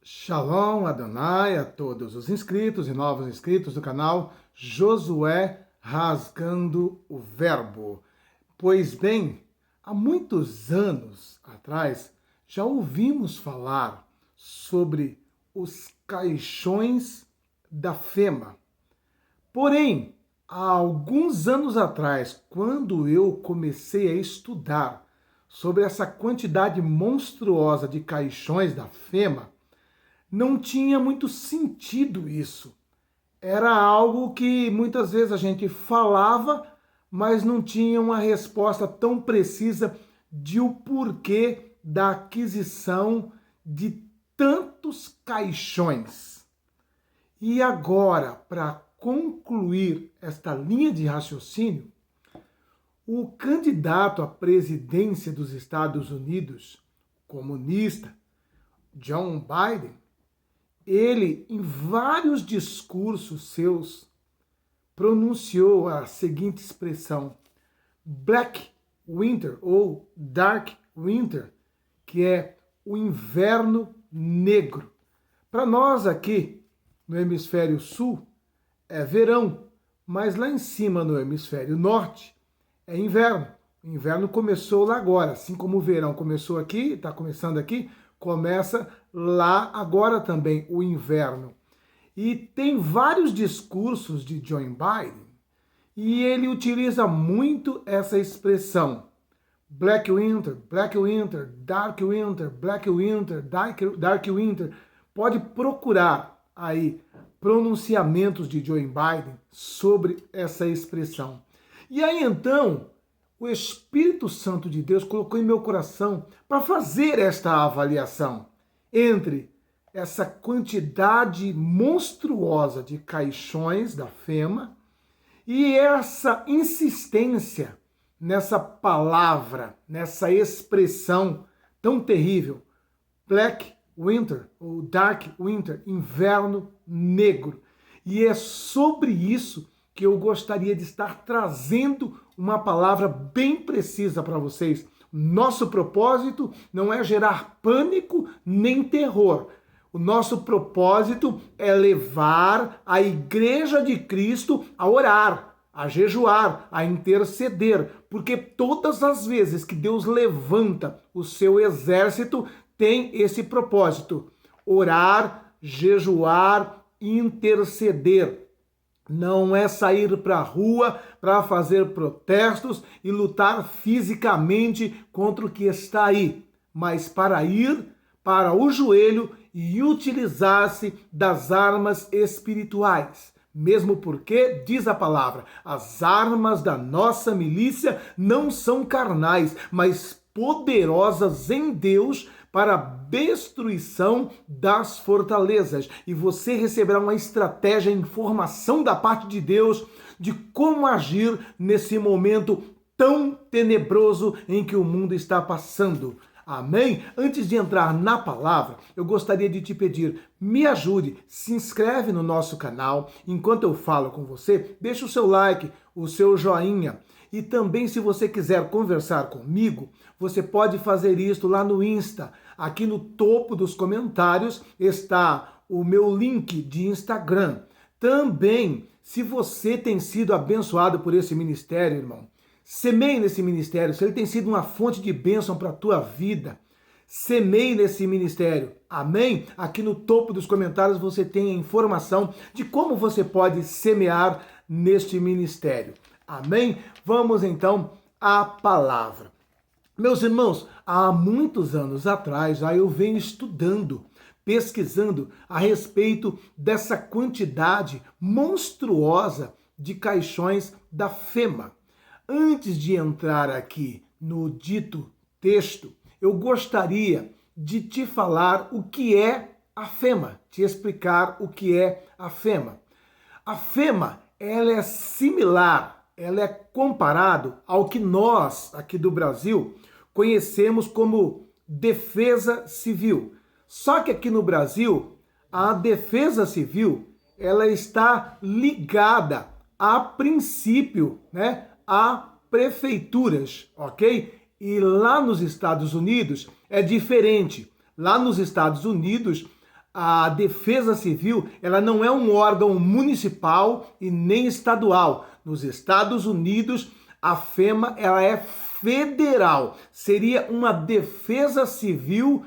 Shalom Adonai a todos os inscritos e novos inscritos do canal Josué Rasgando o Verbo. Pois bem, há muitos anos atrás já ouvimos falar sobre os caixões da Fema. Porém, há alguns anos atrás, quando eu comecei a estudar sobre essa quantidade monstruosa de caixões da Fema, não tinha muito sentido isso. Era algo que muitas vezes a gente falava, mas não tinha uma resposta tão precisa de o porquê da aquisição de tantos caixões. E agora, para concluir esta linha de raciocínio, o candidato à presidência dos Estados Unidos, comunista, John Biden, ele, em vários discursos seus, pronunciou a seguinte expressão: Black Winter ou Dark Winter, que é o inverno negro. Para nós aqui no hemisfério sul é verão, mas lá em cima no hemisfério norte é inverno. O inverno começou lá agora, assim como o verão começou aqui, está começando aqui, começa lá agora também o inverno. E tem vários discursos de Joe Biden e ele utiliza muito essa expressão. Black Winter, Black Winter, Dark Winter, Black Winter, Dark Winter. Pode procurar aí pronunciamentos de Joe Biden sobre essa expressão. E aí então, o Espírito Santo de Deus colocou em meu coração para fazer esta avaliação entre essa quantidade monstruosa de caixões da Fema e essa insistência nessa palavra, nessa expressão tão terrível, Black Winter ou Dark Winter, inverno negro. E é sobre isso que eu gostaria de estar trazendo uma palavra bem precisa para vocês. Nosso propósito não é gerar pânico nem terror. O nosso propósito é levar a Igreja de Cristo a orar, a jejuar, a interceder, porque todas as vezes que Deus levanta o seu exército, tem esse propósito: orar, jejuar, interceder. Não é sair para a rua para fazer protestos e lutar fisicamente contra o que está aí, mas para ir para o joelho e utilizar-se das armas espirituais. Mesmo porque, diz a palavra, as armas da nossa milícia não são carnais, mas poderosas em Deus para a destruição das fortalezas. E você receberá uma estratégia, informação da parte de Deus de como agir nesse momento tão tenebroso em que o mundo está passando. Amém? Antes de entrar na palavra, eu gostaria de te pedir, me ajude, se inscreve no nosso canal. Enquanto eu falo com você, deixa o seu like, o seu joinha. E também, se você quiser conversar comigo, você pode fazer isso lá no Insta. Aqui no topo dos comentários está o meu link de Instagram. Também, se você tem sido abençoado por esse ministério, irmão, semeie nesse ministério. Se ele tem sido uma fonte de bênção para a tua vida, semeie nesse ministério. Amém? Aqui no topo dos comentários você tem a informação de como você pode semear neste ministério. Amém? Vamos então à palavra. Meus irmãos, há muitos anos atrás já eu venho estudando, pesquisando a respeito dessa quantidade monstruosa de caixões da Fema. Antes de entrar aqui no dito texto, eu gostaria de te falar o que é a Fema, te explicar o que é a Fema. A Fema, ela é similar, ela é comparado ao que nós, aqui do Brasil, conhecemos como defesa civil. Só que aqui no Brasil, a defesa civil, ela está ligada a princípio, a prefeituras, ok? E lá nos Estados Unidos é diferente. Lá nos Estados Unidos, a Defesa Civil, ela não é um órgão municipal e nem estadual. Nos Estados Unidos, a FEMA, ela é federal. Seria uma Defesa Civil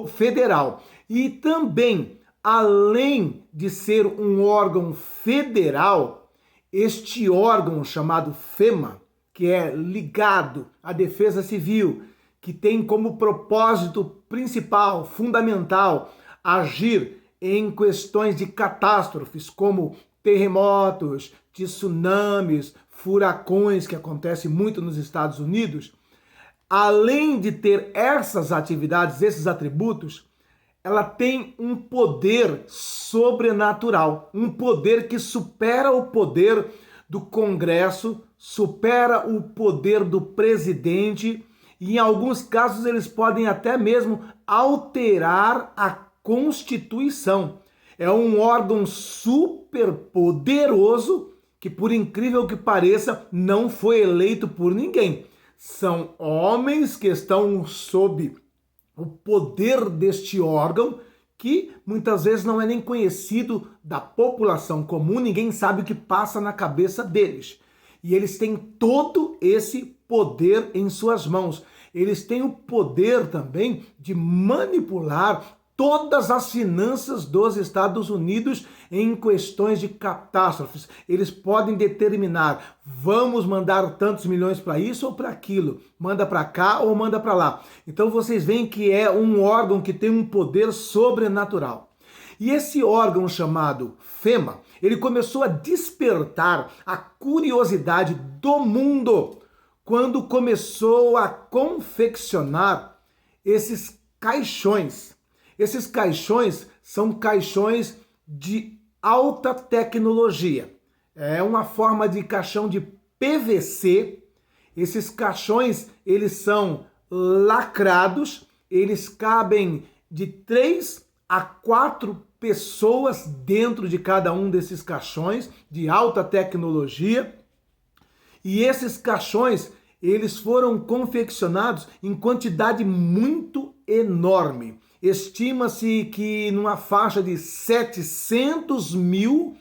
federal. E também, além de ser um órgão federal, este órgão chamado FEMA, que é ligado à Defesa Civil, que tem como propósito principal, fundamental, agir em questões de catástrofes, como terremotos, tsunamis, furacões, que acontece muito nos Estados Unidos, além de ter essas atividades, esses atributos, ela tem um poder sobrenatural, um poder que supera o poder do Congresso, supera o poder do presidente, e em alguns casos eles podem até mesmo alterar a Constituição. É um órgão super poderoso que, por incrível que pareça, não foi eleito por ninguém. São homens que estão sob o poder deste órgão, que muitas vezes não é nem conhecido da população comum, ninguém sabe o que passa na cabeça deles. E eles têm todo esse poder em suas mãos. Eles têm o poder também de manipular todas as finanças dos Estados Unidos em questões de catástrofes. Eles podem determinar, vamos mandar tantos milhões para isso ou para aquilo, manda para cá ou manda para lá. Então vocês veem que é um órgão que tem um poder sobrenatural. E esse órgão chamado FEMA, ele começou a despertar a curiosidade do mundo quando começou a confeccionar esses caixões. Esses caixões são caixões de alta tecnologia. É uma forma de caixão de PVC. Esses caixões, eles são lacrados, eles cabem de 3 a 4 pessoas dentro de cada um desses caixões de alta tecnologia. E esses caixões, eles foram confeccionados em quantidade muito enorme. Estima-se que numa faixa de 700 mil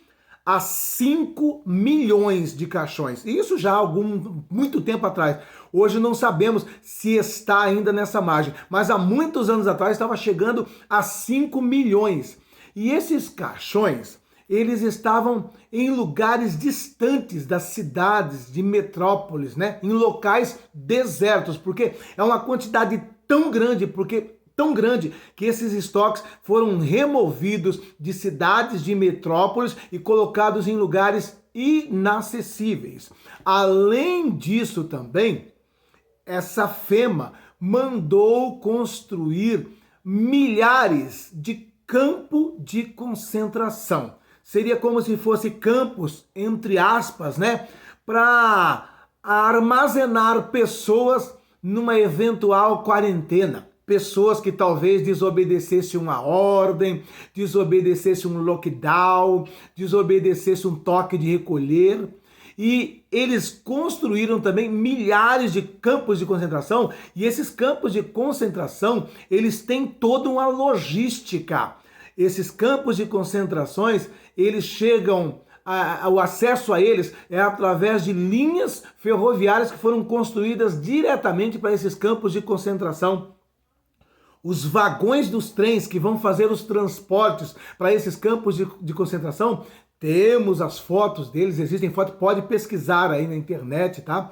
a 5 milhões de caixões. Isso já há muito tempo atrás. Hoje não sabemos se está ainda nessa margem, mas há muitos anos atrás estava chegando a 5 milhões. E esses caixões, eles estavam em lugares distantes das cidades, de metrópoles, né? Em locais desertos, porque é uma quantidade tão grande, que esses estoques foram removidos de cidades, de metrópoles e colocados em lugares inacessíveis. Além disso também, essa FEMA mandou construir milhares de campos de concentração. Seria como se fosse campos, entre aspas, né, para armazenar pessoas numa eventual quarentena. Pessoas que talvez desobedecessem uma ordem, desobedecessem um lockdown, desobedecessem um toque de recolher. E eles construíram também milhares de campos de concentração, e esses campos de concentração, eles têm toda uma logística. Esses campos de concentrações, eles chegam, o acesso a eles é através de linhas ferroviárias que foram construídas diretamente para esses campos de concentração. Os vagões dos trens que vão fazer os transportes para esses campos de concentração, temos as fotos deles, existem fotos, pode pesquisar aí na internet, tá?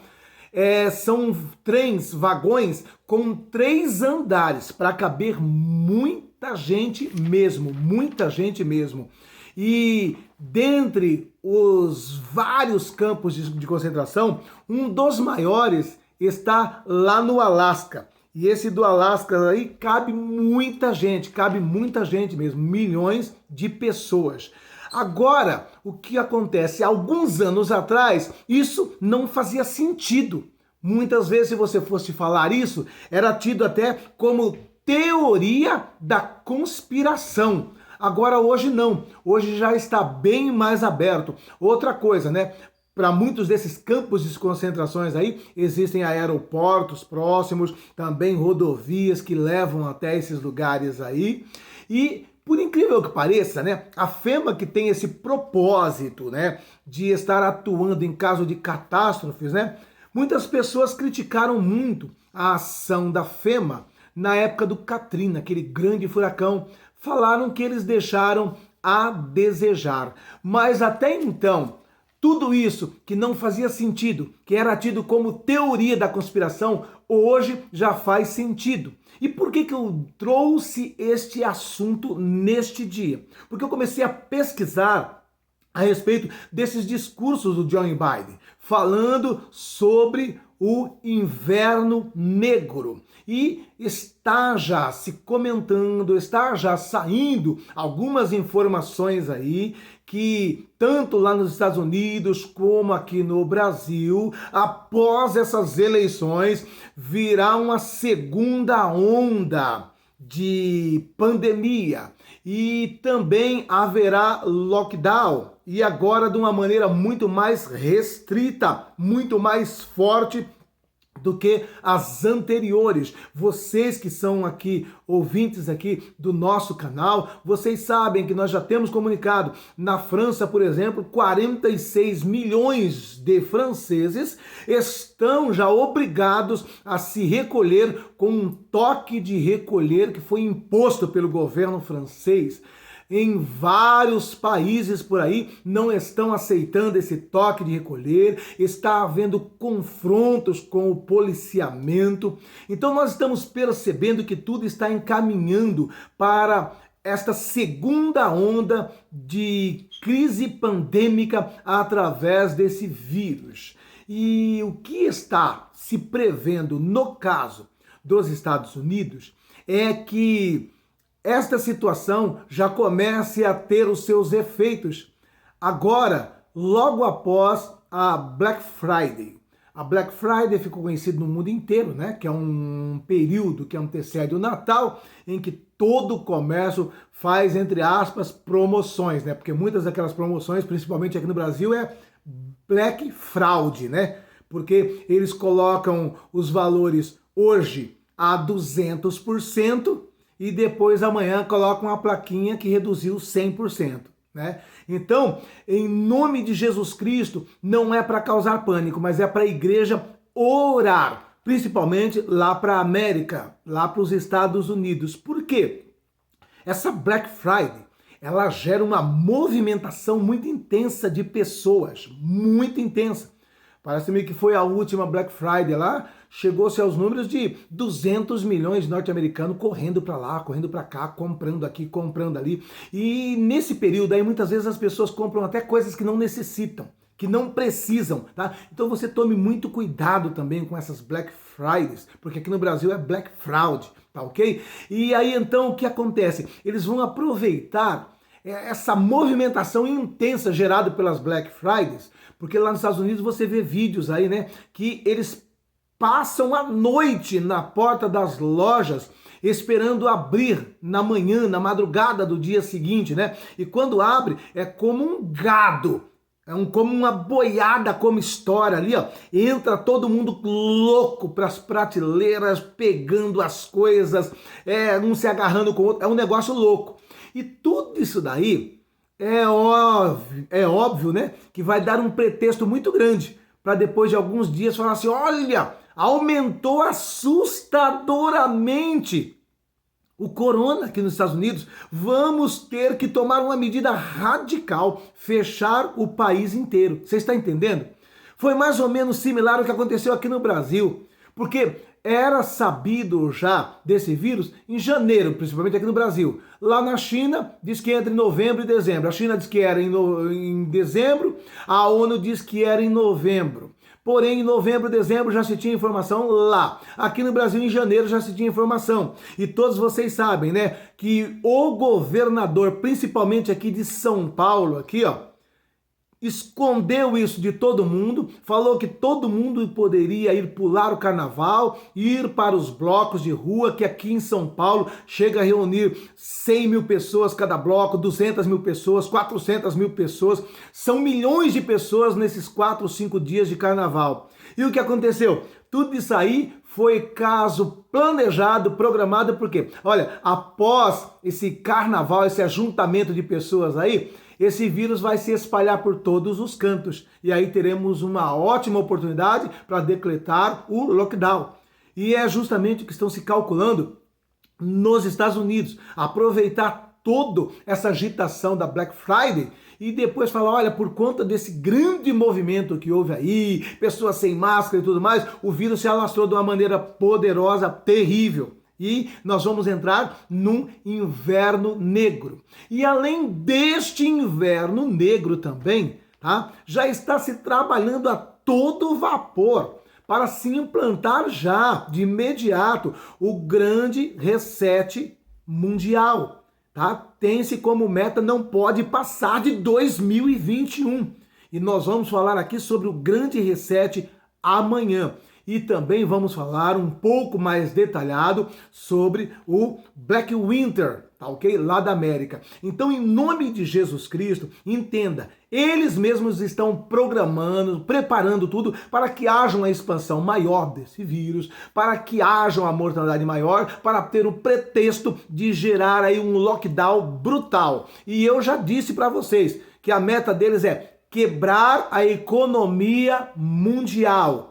São trens, vagões com 3 andares para caber muita gente mesmo, muita gente mesmo. E dentre os vários campos de concentração, um dos maiores está lá no Alasca. E esse do Alasca aí cabe muita gente mesmo, milhões de pessoas. Agora, o que acontece? Alguns anos atrás, isso não fazia sentido. Muitas vezes, se você fosse falar isso, era tido até como teoria da conspiração. Agora, hoje não. Hoje já está bem mais aberto. Outra coisa, né? Para muitos desses campos de concentrações aí, existem aeroportos próximos, também rodovias que levam até esses lugares aí. E por incrível que pareça, né, a FEMA, que tem esse propósito, né, de estar atuando em caso de catástrofes, né, muitas pessoas criticaram muito a ação da FEMA na época do Katrina, aquele grande furacão. Falaram que eles deixaram a desejar. Mas até então, tudo isso que não fazia sentido, que era tido como teoria da conspiração, hoje já faz sentido. E por que eu trouxe este assunto neste dia? Porque eu comecei a pesquisar a respeito desses discursos do Joe Biden, falando sobre o inverno negro. E está já se comentando, está já saindo algumas informações aí que tanto lá nos Estados Unidos como aqui no Brasil, após essas eleições, virá uma segunda onda de pandemia e também haverá lockdown, e agora de uma maneira muito mais restrita, muito mais forte do que as anteriores. Vocês que são aqui ouvintes aqui do nosso canal, vocês sabem que nós já temos comunicado na França, por exemplo, 46 milhões de franceses estão já obrigados a se recolher com um toque de recolher que foi imposto pelo governo francês. Em vários países por aí não estão aceitando esse toque de recolher, está havendo confrontos com o policiamento. Então nós estamos percebendo que tudo está encaminhando para esta segunda onda de crise pandêmica através desse vírus. E o que está se prevendo no caso dos Estados Unidos é que esta situação já comece a ter os seus efeitos agora, logo após a Black Friday. A Black Friday ficou conhecida no mundo inteiro, né? Que é um período que antecede o Natal, em que todo o comércio faz, entre aspas, promoções, né? Porque muitas daquelas promoções, principalmente aqui no Brasil, é Black Fraud, né? Porque eles colocam os valores hoje a 200%, e depois amanhã colocam uma plaquinha que reduziu 100%, né? Então, em nome de Jesus Cristo, não é para causar pânico, mas é para a igreja orar, principalmente lá para a América, lá para os Estados Unidos. Por quê? Essa Black Friday, ela gera uma movimentação muito intensa de pessoas, muito intensa. Parece-me que foi a última Black Friday lá, chegou-se aos números de 200 milhões de norte-americanos correndo para lá, correndo para cá, comprando aqui, comprando ali. E nesse período aí, muitas vezes as pessoas compram até coisas que não necessitam, que não precisam, tá? Então você tome muito cuidado também com essas Black Fridays, porque aqui no Brasil é Black Fraud, tá ok? E aí então o que acontece? Eles vão aproveitar essa movimentação intensa gerada pelas Black Fridays, porque lá nos Estados Unidos você vê vídeos aí, né, que eles passam a noite na porta das lojas esperando abrir na manhã, na madrugada do dia seguinte, né? E quando abre é como um gado, como uma boiada, como história ali, ó. Entra todo mundo louco para as prateleiras, pegando as coisas, um se agarrando com o outro, é um negócio louco. E tudo isso daí é óbvio, né, que vai dar um pretexto muito grande para depois de alguns dias falar assim, olha, aumentou assustadoramente o corona aqui nos Estados Unidos, vamos ter que tomar uma medida radical, fechar o país inteiro. Você está entendendo? Foi mais ou menos similar ao que aconteceu aqui no Brasil, porque era sabido já desse vírus em janeiro, principalmente aqui no Brasil. Lá na China, diz que entra em novembro e dezembro. A China diz que era em dezembro, a ONU diz que era em novembro. Porém, em novembro, dezembro já se tinha informação lá. Aqui no Brasil, em janeiro, já se tinha informação. E todos vocês sabem, né, que o governador, principalmente aqui de São Paulo, aqui, ó, escondeu isso de todo mundo, falou que todo mundo poderia ir pular o carnaval, ir para os blocos de rua, que aqui em São Paulo chega a reunir 100 mil pessoas cada bloco, 200 mil pessoas, 400 mil pessoas, são milhões de pessoas nesses 4 ou 5 dias de carnaval. E o que aconteceu? Tudo isso aí foi caso planejado, programado, porque, olha, após esse carnaval, esse ajuntamento de pessoas aí, esse vírus vai se espalhar por todos os cantos. E aí teremos uma ótima oportunidade para decretar o lockdown. E é justamente o que estão se calculando nos Estados Unidos. Aproveitar toda essa agitação da Black Friday e depois falar, olha, por conta desse grande movimento que houve aí, pessoas sem máscara e tudo mais, o vírus se alastrou de uma maneira poderosa, terrível. E nós vamos entrar num inverno negro. E além deste inverno negro também, tá? Já está se trabalhando a todo vapor para se implantar já, de imediato, o grande reset mundial. Tá? Tem-se como meta, não pode passar de 2021. E nós vamos falar aqui sobre o grande reset amanhã. E também vamos falar um pouco mais detalhado sobre o Black Winter, tá ok? Lá da América. Então, em nome de Jesus Cristo, entenda, eles mesmos estão programando, preparando tudo para que haja uma expansão maior desse vírus, para que haja uma mortalidade maior, para ter o pretexto de gerar aí um lockdown brutal. E eu já disse para vocês que a meta deles é quebrar a economia mundial,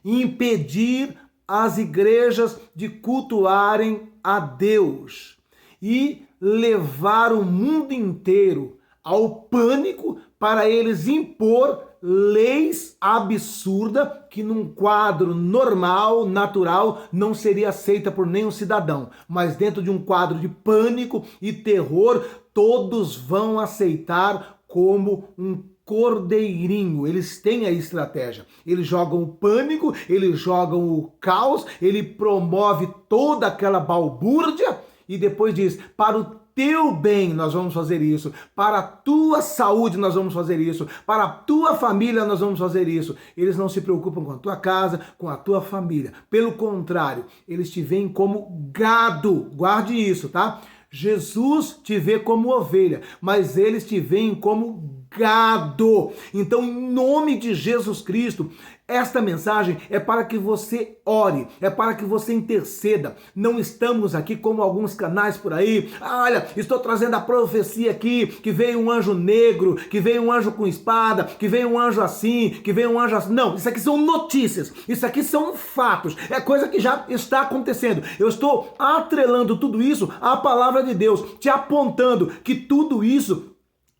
impedir as igrejas de cultuarem a Deus e levar o mundo inteiro ao pânico para eles impor leis absurdas que num quadro normal, natural, não seria aceita por nenhum cidadão. Mas dentro de um quadro de pânico e terror, todos vão aceitar como um cordeirinho. Eles têm a estratégia. Eles jogam o pânico, eles jogam o caos, ele promove toda aquela balbúrdia e depois diz, para o teu bem nós vamos fazer isso, para a tua saúde nós vamos fazer isso, para a tua família nós vamos fazer isso. Eles não se preocupam com a tua casa, com a tua família. Pelo contrário, eles te veem como gado. Guarde isso, tá? Jesus te vê como ovelha, mas eles te veem como gado. Então, em nome de Jesus Cristo, esta mensagem é para que você ore, é para que você interceda. Não estamos aqui como alguns canais por aí. Olha, estou trazendo a profecia aqui, que veio um anjo negro, que veio um anjo com espada, que veio um anjo assim, que veio um anjo assim. Não, isso aqui são notícias, isso aqui são fatos, é coisa que já está acontecendo. Eu estou atrelando tudo isso à palavra de Deus, te apontando que tudo isso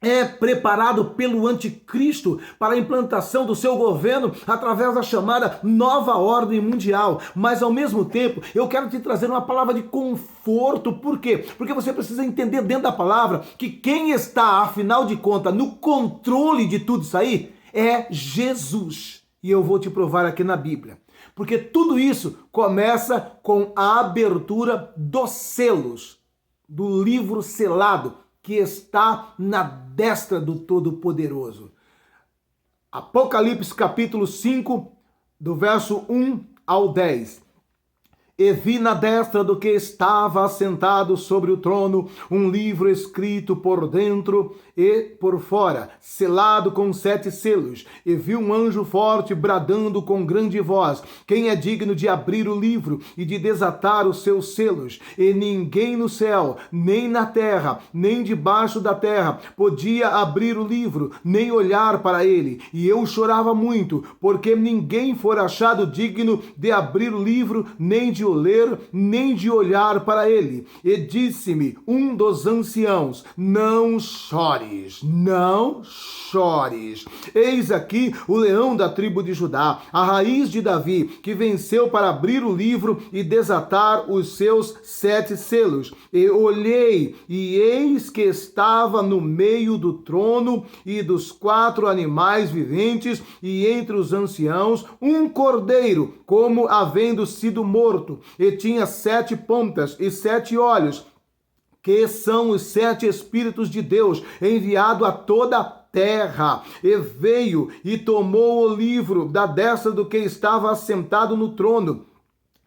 é preparado pelo anticristo para a implantação do seu governo através da chamada nova ordem mundial. Mas ao mesmo tempo, eu quero te trazer uma palavra de conforto. Por quê? Porque você precisa entender dentro da palavra que quem está, afinal de contas, no controle de tudo isso aí é Jesus. E eu vou te provar aqui na Bíblia. Porque tudo isso começa com a abertura dos selos do livro selado que está na destra do Todo-Poderoso. Apocalipse capítulo 5, do verso 1 ao 10. E vi na destra do que estava assentado sobre o trono um livro escrito por dentro e por fora, selado com 7 selos. E vi um anjo forte bradando com grande voz: quem é digno de abrir o livro e de desatar os seus selos? E ninguém no céu, nem na terra, nem debaixo da terra podia abrir o livro, nem olhar para ele. E eu chorava muito, porque ninguém for achado digno de abrir o livro, nem de o ler, nem de olhar para ele. E disse-me um dos anciãos: não chores, não chores. Eis aqui o leão da tribo de Judá, a raiz de Davi, que venceu para abrir o livro e desatar os seus 7 selos. E olhei, e eis que estava no meio do trono e dos 4 animais viventes, e entre os anciãos um cordeiro, como havendo sido morto, e tinha 7 pontas e 7 olhos, que são os 7 Espíritos de Deus, enviado a toda a terra. E veio e tomou o livro da destra do que estava assentado no trono.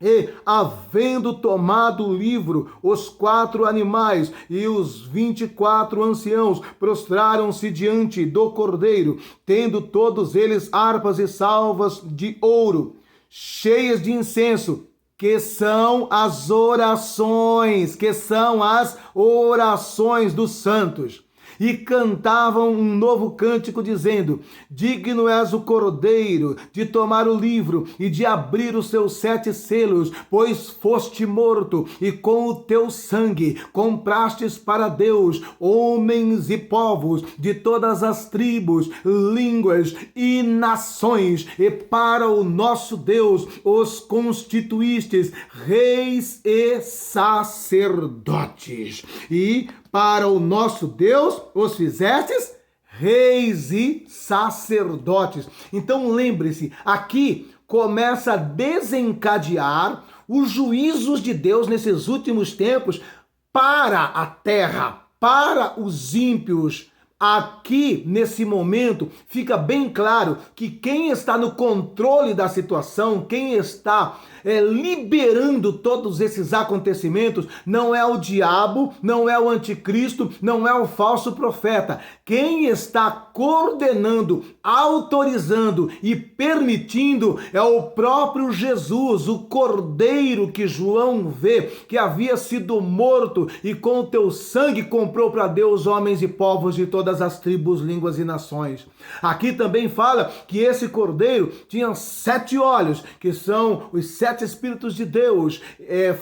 E, havendo tomado o livro, os 4 animais e os 24 anciãos prostraram-se diante do cordeiro, tendo todos eles harpas e salvas de ouro, cheias de incenso, que são as orações dos santos. E cantavam um novo cântico, dizendo: digno és o Cordeiro de tomar o livro e de abrir os seus 7 selos, pois foste morto, e com o teu sangue comprastes para Deus homens e povos de todas as tribos, línguas e nações, e para o nosso Deus os constituístes reis e sacerdotes. E para o nosso Deus os fizestes reis e sacerdotes. Então lembre-se, aqui começa a desencadear os juízos de Deus nesses últimos tempos para a terra, para os ímpios. Aqui, nesse momento, fica bem claro que quem está no controle da situação, quem está liberando todos esses acontecimentos, não é o diabo, não é o anticristo, não é o falso profeta. Quem está coordenando, autorizando e permitindo é o próprio Jesus, o Cordeiro que João vê, que havia sido morto e com o teu sangue comprou para Deus homens e povos de todas as tribos, línguas e nações. Aqui também fala que esse Cordeiro tinha 7 olhos, que são os 7 Espíritos de Deus,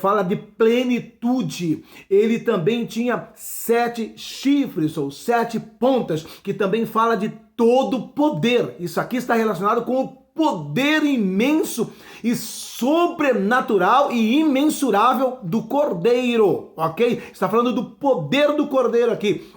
fala de plenitude. Ele também tinha 7 chifres, ou 7 pontas, que também fala de todo poder. Isso aqui está relacionado com o poder imenso e sobrenatural e imensurável do Cordeiro, ok? Está falando do poder do Cordeiro aqui.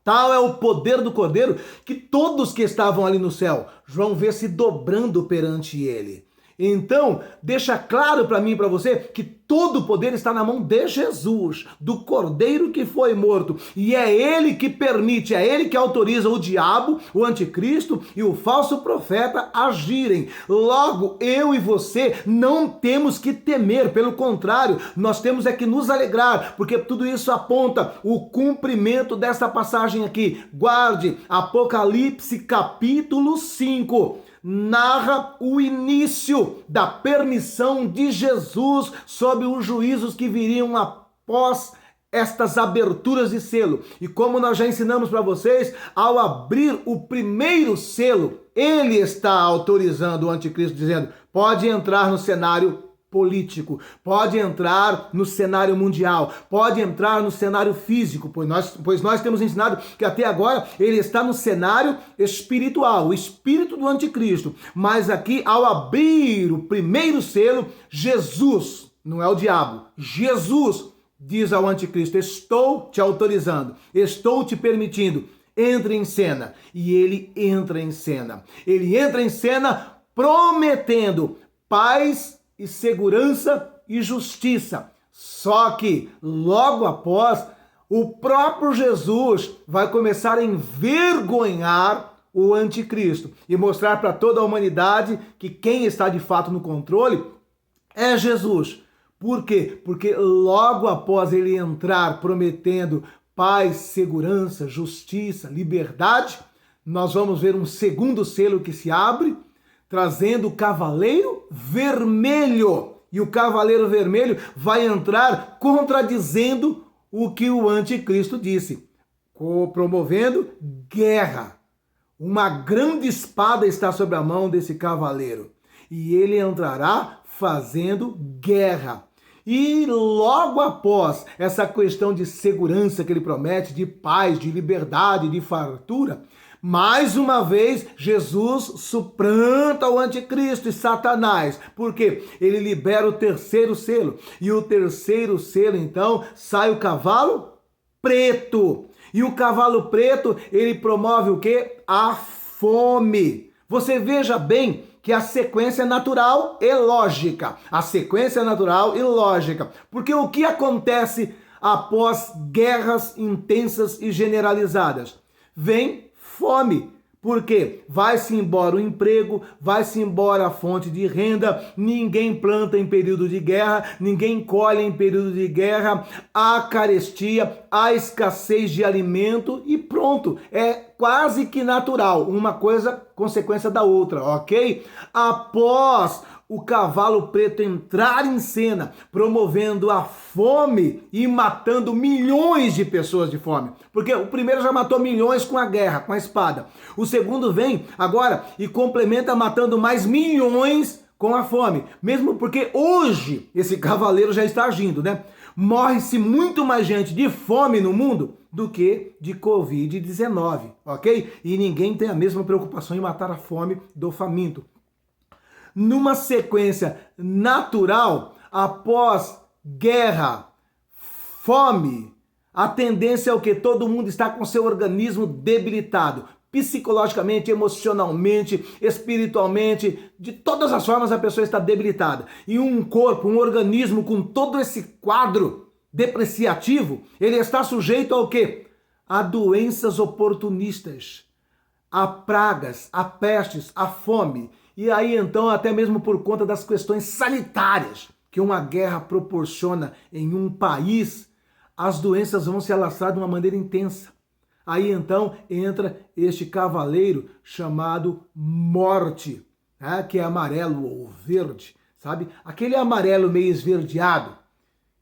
Tal é o poder do Cordeiro que todos que estavam ali no céu, João vê se dobrando perante ele. Então, deixa claro para mim e para você que todo o poder está na mão de Jesus, do Cordeiro que foi morto. E é ele que permite, é ele que autoriza o diabo, o anticristo e o falso profeta agirem. Logo, eu e você não temos que temer, pelo contrário, nós temos é que nos alegrar, porque tudo isso aponta o cumprimento dessa passagem aqui. Guarde, Apocalipse capítulo 5. Narra o início da permissão de Jesus sobre os juízos que viriam após estas aberturas de selo. E como nós já ensinamos para vocês, ao abrir o primeiro selo, ele está autorizando o anticristo, dizendo: pode entrar no cenário político, pode entrar no cenário mundial, pode entrar no cenário físico, pois nós temos ensinado que até agora ele está no cenário espiritual, o espírito do anticristo. Mas aqui, ao abrir o primeiro selo, Jesus, não é o diabo, Jesus diz ao anticristo: estou te autorizando, estou te permitindo, entre em cena. E ele entra em cena. Ele entra em cena prometendo paz e segurança e justiça. Só que logo após, o próprio Jesus vai começar a envergonhar o anticristo e mostrar para toda a humanidade que quem está de fato no controle é Jesus. Por quê? Porque logo após ele entrar prometendo paz, segurança, justiça, liberdade, nós vamos ver um segundo selo que se abre, trazendo o cavaleiro vermelho. E o cavaleiro vermelho vai entrar contradizendo o que o anticristo disse, promovendo guerra. Uma grande espada está sobre a mão desse cavaleiro. E ele entrará fazendo guerra. E logo após essa questão de segurança que ele promete, de paz, de liberdade, de fartura, mais uma vez, Jesus suplanta o anticristo e Satanás. Por quê? Ele libera o terceiro selo. E o terceiro selo, então, sai o cavalo preto. E o cavalo preto, ele promove o quê? A fome. Você veja bem que a sequência é natural e lógica. A sequência é natural e lógica. Porque o que acontece após guerras intensas e generalizadas? Vem fome. Por quê? Vai-se embora o emprego, vai-se embora a fonte de renda, ninguém planta em período de guerra, ninguém colhe em período de guerra, há carestia, há escassez de alimento e pronto. É quase que natural, uma coisa consequência da outra, ok? Após o cavalo preto entrar em cena, promovendo a fome e matando milhões de pessoas de fome. Porque o primeiro já matou milhões com a guerra, com a espada. O segundo vem agora e complementa matando mais milhões com a fome. Mesmo porque hoje esse cavaleiro já está agindo, né? Morre-se muito mais gente de fome no mundo do que de Covid-19, ok? E ninguém tem a mesma preocupação em matar a fome do faminto. Numa sequência natural, após guerra, fome, a tendência é o que? Todo mundo está com seu organismo debilitado. Psicologicamente, emocionalmente, espiritualmente, de todas as formas a pessoa está debilitada. E um corpo, um organismo com todo esse quadro depreciativo, ele está sujeito ao quê? A doenças oportunistas, a pragas, a pestes, a fome. E aí então, até mesmo por conta das questões sanitárias que uma guerra proporciona em um país, as doenças vão se alastrar de uma maneira intensa. Aí então entra este cavaleiro chamado morte, né? Que é amarelo ou verde, sabe? Aquele amarelo meio esverdeado,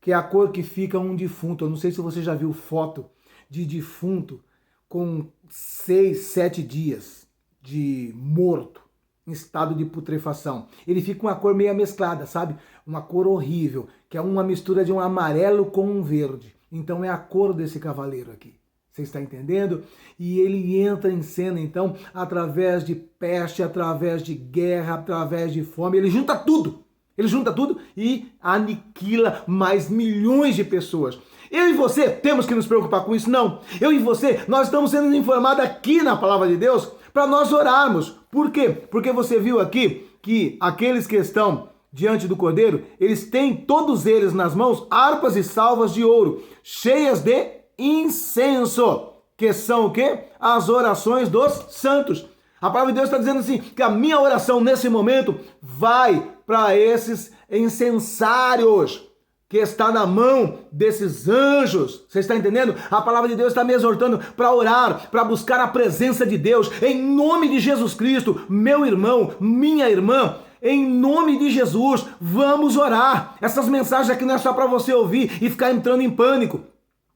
que é a cor que fica um defunto. Eu não sei se você já viu foto de defunto com 6, 7 dias de morto, em estado de putrefação. Ele fica com uma cor meio mesclada, sabe? Uma cor horrível, que é uma mistura de um amarelo com um verde. Então é a cor desse cavaleiro aqui. Você está entendendo? E ele entra em cena, então, através de peste, através de guerra, através de fome. Ele junta tudo. Ele junta tudo e aniquila mais milhões de pessoas. Eu e você temos que nos preocupar com isso? Não. Eu e você, nós estamos sendo informados aqui na Palavra de Deus para nós orarmos. Por quê? Porque você viu aqui que aqueles que estão diante do Cordeiro, eles têm, todos eles nas mãos, harpas e salvas de ouro, cheias de incenso, que são o quê? As orações dos santos. A palavra de Deus está dizendo assim, que a minha oração nesse momento vai para esses incensários, que está na mão desses anjos. Você está entendendo? A palavra de Deus está me exortando para orar, para buscar a presença de Deus, em nome de Jesus Cristo. Meu irmão, minha irmã, em nome de Jesus, vamos orar. Essas mensagens aqui não é só para você ouvir e ficar entrando em pânico.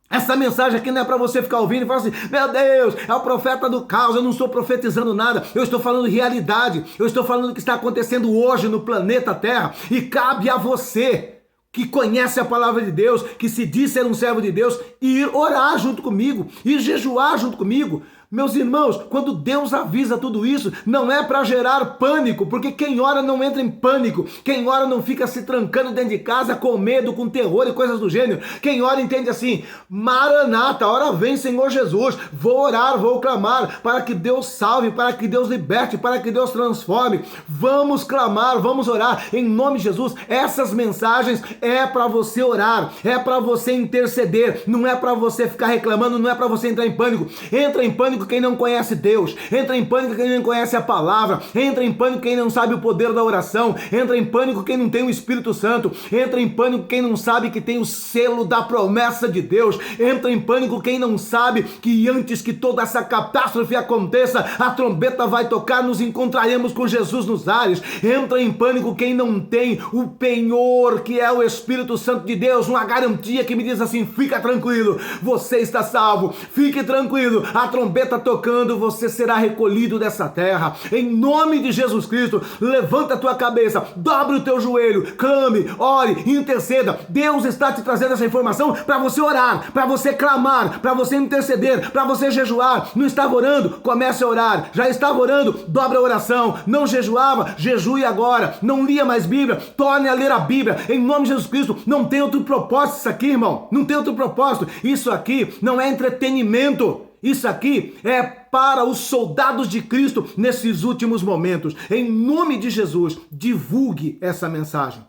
Essa mensagem aqui não é para você ficar ouvindo e falar assim, meu Deus, é o profeta do caos, eu não estou profetizando nada, eu estou falando realidade, eu estou falando do que está acontecendo hoje no planeta Terra, e cabe a você, que conhece a palavra de Deus, que se diz ser um servo de Deus, ir orar junto comigo, ir jejuar junto comigo. Meus irmãos, quando Deus avisa tudo isso, não é para gerar pânico, porque quem ora não entra em pânico, quem ora não fica se trancando dentro de casa com medo, com terror e coisas do gênero. Quem ora entende assim, Maranata, a hora vem, Senhor Jesus, vou orar, vou clamar, para que Deus salve, para que Deus liberte, para que Deus transforme. Vamos clamar, vamos orar, em nome de Jesus. Essas mensagens é para você orar, é para você interceder, não é para você ficar reclamando, não é para você entrar em pânico. Entra em pânico quem não conhece Deus, entra em pânico quem não conhece a palavra, entra em pânico quem não sabe o poder da oração, entra em pânico quem não tem o Espírito Santo, entra em pânico quem não sabe que tem o selo da promessa de Deus, entra em pânico quem não sabe que antes que toda essa catástrofe aconteça, a trombeta vai tocar, nos encontraremos com Jesus nos ares. Entra em pânico quem não tem o penhor que é o Espírito Santo de Deus, uma garantia que me diz assim, fica tranquilo, você está salvo, fique tranquilo, a trombeta tocando, você será recolhido dessa terra, em nome de Jesus Cristo. Levanta a tua cabeça, dobre o teu joelho, clame, ore, interceda. Deus está te trazendo essa informação para você orar, para você clamar, para você interceder, para você jejuar. Não estava orando? Comece a orar. Já estava orando? Dobra a oração. Não jejuava? Jejue agora. Não lia mais Bíblia? Torne a ler a Bíblia, em nome de Jesus Cristo. Não tem outro propósito isso aqui, irmão, não tem outro propósito. Isso aqui não é entretenimento. Isso aqui é para os soldados de Cristo nesses últimos momentos. Em nome de Jesus, divulgue essa mensagem.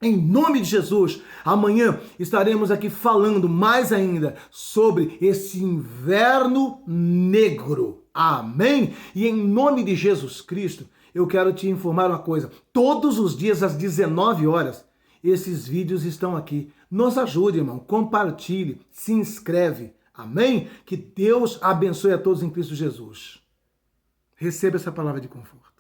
Em nome de Jesus, amanhã estaremos aqui falando mais ainda sobre esse inverno negro. Amém? E em nome de Jesus Cristo, eu quero te informar uma coisa. Todos os dias às 19 horas, esses vídeos estão aqui. Nos ajude, irmão. Compartilhe, se inscreve. Amém? Que Deus abençoe a todos em Cristo Jesus. Receba essa palavra de conforto.